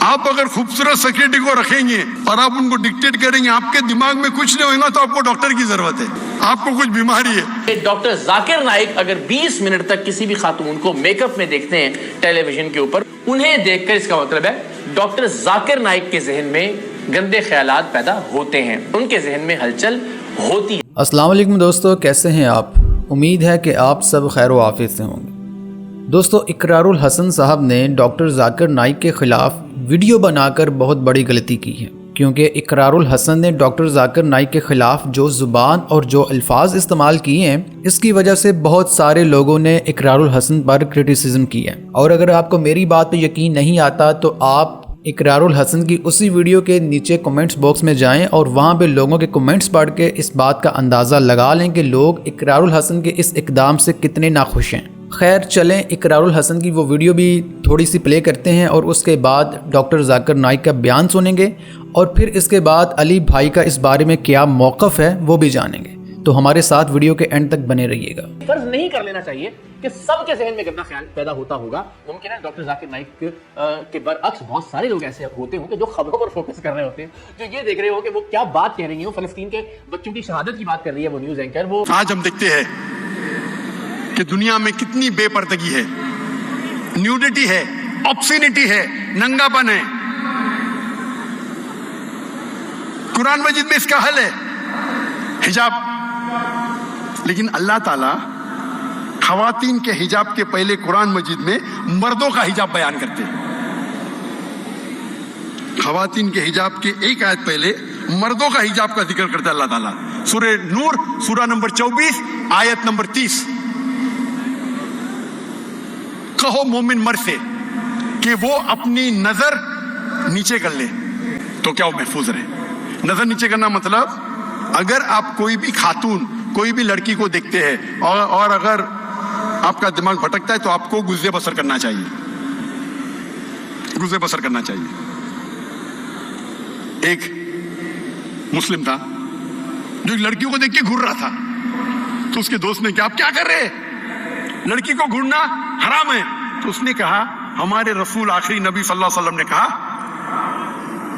آپ اگر خوبصورت سیکرٹری کو رکھیں گے اور آپ ان کو ڈکٹیٹ کریں گے، آپ کے دماغ میں کچھ نہیں ہوگا، تو آپ کو ڈاکٹر کی ضرورت ہے، آپ کو کچھ بیماری ہے۔ ڈاکٹر ذاکر نائک اگر 20 منٹ تک کسی بھی خاتون کو میک اپ میں دیکھتے ہیں ٹیلی ویژن کے اوپر، انہیں دیکھ کر اس کا مطلب ہے ڈاکٹر ذاکر نائک کے ذہن میں گندے خیالات پیدا ہوتے ہیں، ان کے ذہن میں ہلچل ہوتی ہے۔ السلام علیکم دوستو، کیسے ہیں آپ؟ امید ہے کہ آپ سب خیر و عافیت سے ہوں گے۔ دوستو، اقرار الحسن صاحب نے ڈاکٹر ذاکر نائک کے خلاف ویڈیو بنا کر بہت بڑی غلطی کی ہے، کیونکہ اقرار الحسن نے ڈاکٹر ذاکر نائک کے خلاف جو زبان اور جو الفاظ استعمال کیے ہیں، اس کی وجہ سے بہت سارے لوگوں نے اقرار الحسن پر کرٹیسزم کی ہے۔ اور اگر آپ کو میری بات پہ یقین نہیں آتا تو آپ اقرار الحسن کی اسی ویڈیو کے نیچے کمنٹس باکس میں جائیں اور وہاں پہ لوگوں کے کمنٹس پڑھ کے اس بات کا اندازہ لگا لیں کہ لوگ اقرار الحسن کے اس اقدام سے کتنے ناخوش ہیں۔ خیر چلیں، اقرار الحسن کی وہ ویڈیو بھی تھوڑی سی پلے کرتے ہیں اور اس کے بعد ڈاکٹر ذاکر نائک کا بیان سنیں گے، اور پھر اس کے بعد علی بھائی کا اس بارے میں کیا موقف ہے وہ بھی جانیں گے۔ تو ہمارے ساتھ ویڈیو کے اینڈ تک بنے رہیے گا۔ فرض نہیں کر لینا چاہیے کہ سب کے ذہن میں گندا خیال پیدا ہوتا ہوگا۔ ممکن ہے ڈاکٹر ذاکر نائک کے برعکس بہت سارے لوگ ایسے ہوتے ہوں کہ جو خبروں پر فوکس کر رہے ہوتے ہیں، جو یہ دیکھ رہے ہو کہ وہ کیا بات کہہ رہی ہیں، فلسطین کے بچوں کی شہادت کی بات کر رہی ہے وہ نیوز اینکر۔ وہ آج ہم دیکھتے ہیں کہ دنیا میں کتنی بے پردگی ہے، نیوڈیٹی ہے، آبسینٹی ہے، ننگا پن ہے۔ قرآن مجید میں اس کا حل ہے، حجاب۔ لیکن اللہ تعالیٰ خواتین کے حجاب کے پہلے قرآن مجید میں مردوں کا حجاب بیان کرتے ہیں۔ خواتین کے حجاب کے ایک آیت پہلے مردوں کا حجاب کا ذکر کرتا ہے اللہ تعالیٰ۔ سورہ نور سورہ نمبر 24 آیت نمبر 30۔ کہو مومن مرد سے کہ وہ اپنی نظر نیچے کر لے تو کیا وہ محفوظ رہے۔ نظر نیچے کرنا مطلب اگر آپ کوئی بھی خاتون، کوئی بھی لڑکی کو دیکھتے ہیں اور اگر آپ کا دماغ بھٹکتا ہے تو آپ کو گزر بسر کرنا چاہیے، گزر بسر کرنا چاہیے۔ ایک مسلم تھا جو لڑکیوں کو دیکھ کے گھور رہا تھا، تو اس کے دوست نے کہا آپ کیا کر رہے ہیں، لڑکی کو گھورنا حرام ہے۔ تو اس نے کہا ہمارے رسول آخری نبی صلی اللہ علیہ وسلم نے کہا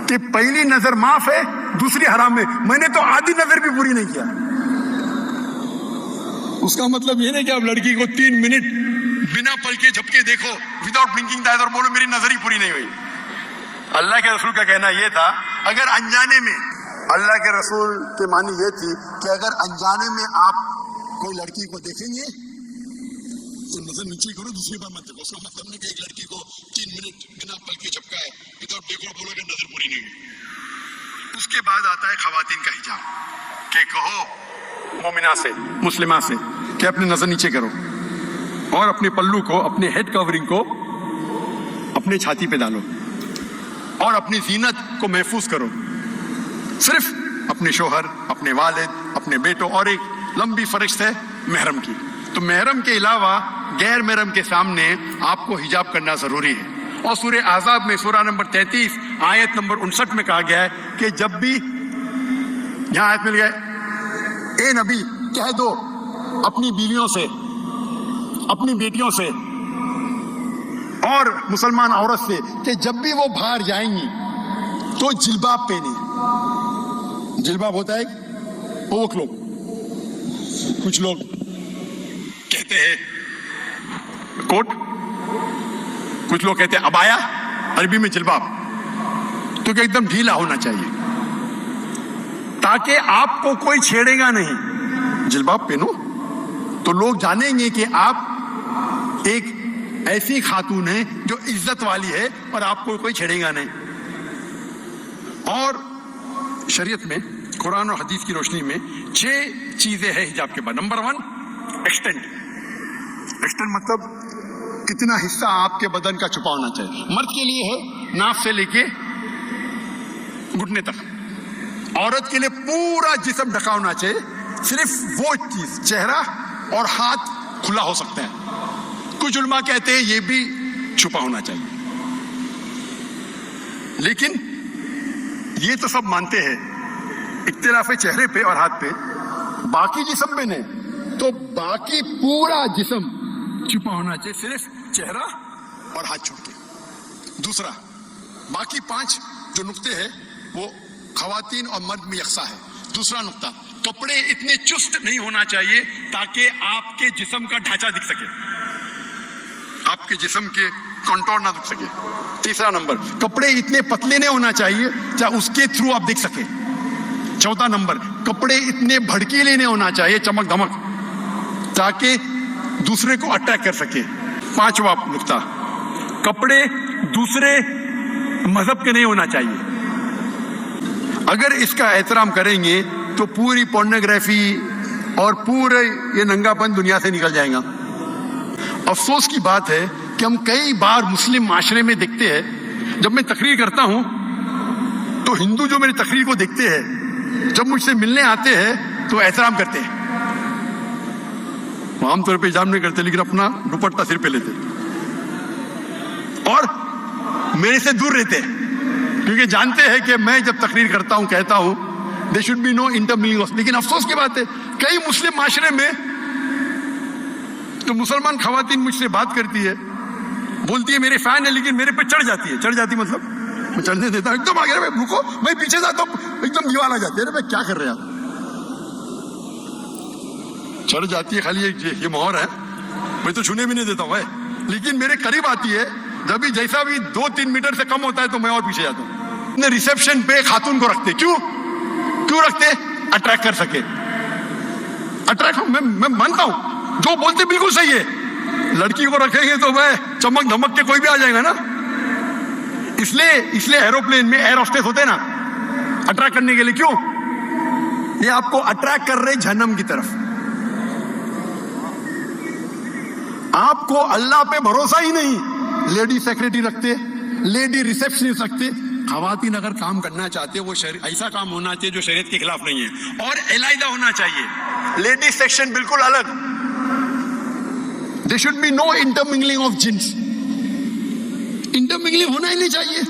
کہ پہلی نظر معاف ہے، دوسری حرام ہے۔ میں نے تو آدھی نظر بھی پوری نہیں کیا۔ اس کا مطلب یہ نہیں کہ آپ لڑکی کو 3 منٹ بنا پلکے جھپکے دیکھو، وداؤٹ بلنکنگ دا آئز، اور بولو میری نظر ہی پوری نہیں ہوئی۔ اللہ کے رسول کا کہنا یہ تھا اگر انجانے میں، اللہ کے رسول کی معنی یہ تھی کہ اگر انجانے میں آپ کوئی لڑکی کو دیکھیں گے تو نظر نیچے کرو، دوسری بار مت دیکھو۔ اس کا مطلب نہیں کہ ایک لڑکی کو 3 منٹ بنا پلکے جھپکا ہے، وداؤٹ دیکھو بولو کہ نظر پوری نہیں ہوئی۔ اس کے بعد آتا ہے خواتین کا حجاب، کہ کہو مومنہ سے، مسلمہ سے کہ اپنی نظر نیچے کرو اور اپنے پلو کو، اپنے ہیڈ کورنگ کو اپنے چھاتی پہ ڈالو اور اپنی زینت کو محفوظ کرو، صرف اپنے شوہر، اپنے والد، اپنے بیٹوں، اور ایک لمبی فہرست ہے محرم کی۔ تو محرم کے علاوہ غیر محرم کے سامنے آپ کو حجاب کرنا ضروری ہے۔ اور سورہ احزاب میں سورہ نمبر 33 آیت نمبر 59 میں کہا گیا ہے کہ جب بھی یہاں آیت مل گئے، اے نبی کہہ دو اپنی بیویوں سے، اپنی بیٹیوں سے اور مسلمان عورت سے کہ جب بھی وہ باہر جائیں گی تو جلباب پہنے۔ جلباب ہوتا ہے اوک لوگ، کچھ لوگ کہتے ہیں کوٹ، کچھ لوگ کہتے ہیں عبایا، عربی میں جلباب، تو کہ ایک دم ڈھیلا ہونا چاہیے تاکہ آپ کو کوئی چھیڑے گا نہیں۔ جلباب پہنو تو لوگ جانیں گے کہ آپ ایک ایسی خاتون ہیں جو عزت والی ہے اور آپ کو کوئی چھیڑے گا نہیں۔ اور شریعت میں قرآن اور حدیث کی روشنی میں 6 چیزیں ہیں حجاب کے بعد۔ Number 1 extend. ایکسٹینڈ مطلب کتنا حصہ آپ کے بدن کا چھپا ہونا چاہیے۔ مرد کے لیے ہے ناف سے لے کے گھٹنے تک، عورت کے لیے پورا جسم ڈھکا ہونا چاہیے، صرف وہ چیز چہرہ اور ہاتھ کھلا ہو سکتا ہے۔ کچھ علماء کہتے ہیں یہ بھی چھپا ہونا چاہیے، لیکن یہ تو سب مانتے ہیں، اختلاف ہے چہرے پہ اور ہاتھ پہ، باقی جسم میں نہیں، تو باقی پورا جسم چھپا ہونا چاہیے، صرف چہرہ اور ہاتھ چھوڑ کے۔ دوسرا باقی 5 جو نقطے ہیں وہ خواتین اور مرد میں یکساں ہے. دوسرا نقطہ, کپڑے اتنے چست نہیں ہونا چاہیے تاکہ آپ کے جسم کا ڈھانچہ دکھ سکے, آپ کے جسم کے کنٹور نہ دکھ سکے. تیسرا نمبر, کپڑے اتنے پتلے نہیں ہونا چاہیے چاہے اس کے تھرو آپ دیکھ سکے. چوتھا نمبر, کپڑے اتنے بھڑکیلے نہیں ہونا چاہیے, چمک دمک, تاکہ دوسرے کو اٹریکٹ کر سکے. 5واں نقطہ, کپڑے دوسرے مذہب کے نہیں ہونا چاہیے. اگر اس کا احترام کریں گے تو پوری پورنوگرافی اور پورے یہ ننگا پن دنیا سے نکل جائے گا. افسوس کی بات ہے کہ ہم کئی بار مسلم معاشرے میں دیکھتے ہیں, جب میں تقریر کرتا ہوں تو ہندو جو میری تقریر کو دیکھتے ہیں, جب مجھ سے ملنے آتے ہیں تو احترام کرتے ہیں. عام طور پہ احترام نہیں کرتے لیکن اپنا دوپٹہ سر پہ لیتے اور میرے سے دور رہتے ہیں, کیونکہ جانتے ہیں کہ میں جب تقریر کرتا ہوں کہتا ہوں دے شوڈ بی نو انٹرمنگلنگ. لیکن افسوس کی بات ہے کئی مسلم معاشرے میں تو مسلمان خواتین مجھ سے بات کرتی ہے, بولتی ہے میرے فین ہے, لیکن میرے پہ چڑھ جاتی ہے. چڑھ جاتی مطلب میں چڑھنے دیتا ہوں, ایک دم آگے رکو, میں پیچھے جاتا ہوں, ایک دم دیوال آ جاتی ہے, میں کیا کر رہے ہیں, چڑھ جاتی ہے. خالی یہ مہر ہے, میں تو چھونے بھی نہیں دیتا ہوں, لیکن میرے قریب آتی ہے. جب بھی جیسا بھی 2-3 میٹر سے کم ہوتا ہے تو میں اور پیچھے جاتا ہوں. ریسیپشن پہ خاتون کو رکھتے, کیوں رکھتے؟ اٹریکٹ کر سکے. اٹریکٹ میں مانتا ہوں, جو بولتے بالکل صحیح ہے. لڑکی کو رکھیں گے تو میں چمک دھمک کے کوئی بھی آ جائے گا نا. اس لیے ایروپلین میں ایئر ہوسٹس ہوتے ہیں نا, اٹریکٹ کرنے کے لیے. کیوں؟ یہ آپ کو اٹریکٹ کر رہے جہنم کی طرف. آپ کو اللہ پہ بھروسہ ہی نہیں, لیڈی سیکرٹری رکھتے, لیڈی ریسیپشنسٹ رکھتے. خواتین اگر کام کرنا چاہتے وہ ایسا کام ہونا چاہیے جو شریعت کے خلاف نہیں ہے, اور علیحدہ ہونا چاہیے. لیڈی سیکشن بالکل الگ. There should be no intermingling of jinns. انٹرمنگلنگ ہونا ہی نہیں چاہیے.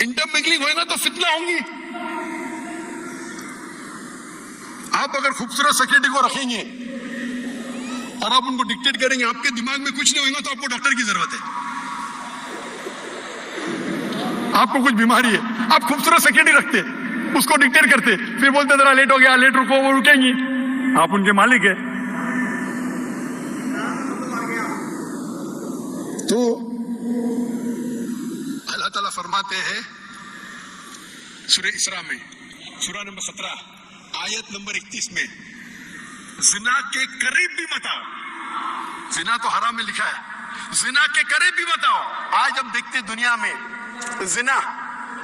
انٹرمنگلنگ ہوئے گا تو فتنہ ہوں گی. آپ اگر خوبصورت سیکرٹری کو رکھیں گے اور آپ ان کو ڈکٹیٹ کریں گے, آپ کے دماغ میں کچھ نہیں ہوگا تو آپ کو ڈاکٹر کی ضرورت ہے. آپ کو کچھ بیماری ہے, آپ خوبصورت سیکرٹری رکھتے, اس کو ڈکٹیٹ کرتے, پھر بولتے ذرا لیٹ ہو گیا, لیٹ رکو, وہ رکیں گی. آپ ان کے مالک ہیں. تو اللہ تعالیٰ فرماتے ہیں سورہ اسراء میں, سورہ نمبر 17 آیت نمبر 31 میں, زنا کے قریب بھی مت آؤ. زنا تو حرام میں لکھا ہے, زنا کے قریب بھی مت آؤ. آج ہم دیکھتے دنیا میں زنا,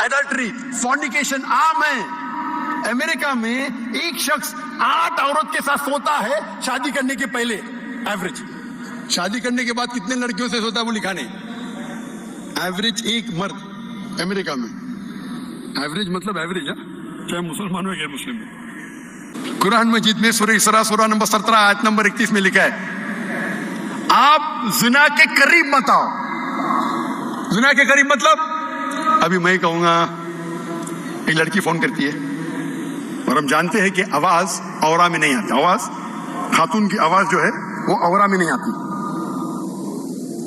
ایڈلٹری, فورنیکیشن عام ہے. امریکہ میں ایک شخص 8 عورت کے ساتھ سوتا ہے شادی کرنے کے پہلے. ایوریج شادی کرنے کے بعد کتنے لڑکیوں سے سوتا ہے وہ لکھا نہیں. ایوریج ایک مرد امریکہ میں, ایوریج مطلب ایوریج ہے, چاہے مسلمان ہو غیر مسلم ہو. قرآن مجید میں سورہ اسراء سورہ نمبر 17 آیت نمبر 31 میں لکھا ہے آپ زنا کے قریب مت آؤ. زنا کے قریب مطلب, ابھی میں کہوں گا ایک لڑکی فون کرتی ہے اور ہم جانتے ہیں کہ آواز اورا میں نہیں آتی. آواز خاتون کی آواز جو ہے وہ اورا میں نہیں آتی.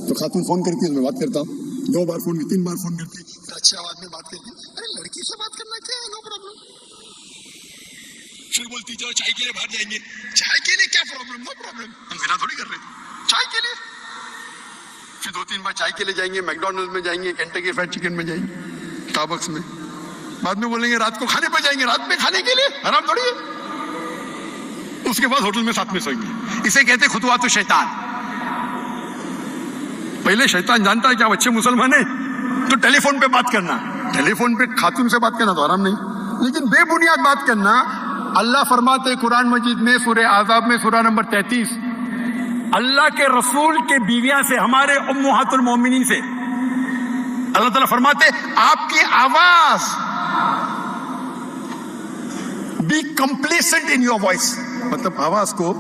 تو خاتون فون کرتی ہے, میں بات کرتا ہوں, 2 بار فون کی, 3 بار فون کرتی, اچھی آواز میں بات کرتی. ارے لڑکی سے بات کرنا کیا ہے, نو پرابلم. پھر بولتی چلو چائے کے لیے باہر جائیں گے. چائے کے لیے کیا پرابلم, نو پرابلم, ہم زنا تھوڑی کر رہے تھے, چائے کے لیے. پھر 2-3 بار چائے کے لیے جائیں گے, میکڈونلڈ میں جائیں گے, کینٹکی فرائڈ چکن میں جائیں گے, اسٹاربکس میں. بعد میں بولیں گے رات کو کھانے پہ جائیں گے, رات میں کھانے کے لیے حرام تھوڑی ہے. اس کے بعد ہوٹل میں ساتھ میں سوئیں گے. اسے کہتے خطوات الشیطان. پہلے شیطان جانتا ہے کہ آپ اچھے مسلمان ہیں تو ٹیلی فون پہ بات کرنا, ٹیلی فون پہ خاتون سے بات کرنا تو حرام نہیں, لیکن بے بنیاد بات کرنا. اللہ فرماتے قرآن مجید میں سورہ احزاب میں سورہ نمبر 33, اللہ کے رسول کے بیویاں سے, ہمارے امہات المومنین سے اللہ تعالیٰ فرماتے آپ کی آواز be complacent in your voice, مطلب آواز کو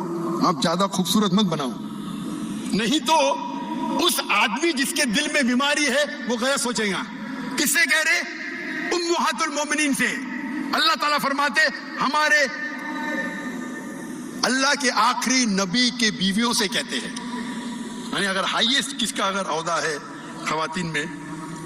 آپ زیادہ خوبصورت مت بناؤ, نہیں تو اس آدمی جس کے دل میں بیماری ہے وہ غلط سوچے گا. کس سے کہہ رہے؟ امہات المومنین سے. اللہ تعالیٰ فرماتے ہمارے اللہ کے آخری نبی کے بیویوں سے کہتے ہیں. یعنی اگر ہائیسٹ کس کا اگر عہدہ ہے خواتین میں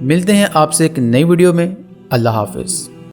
ملتے ہیں آپ سے ایک نئی ویڈیو میں. اللہ حافظ.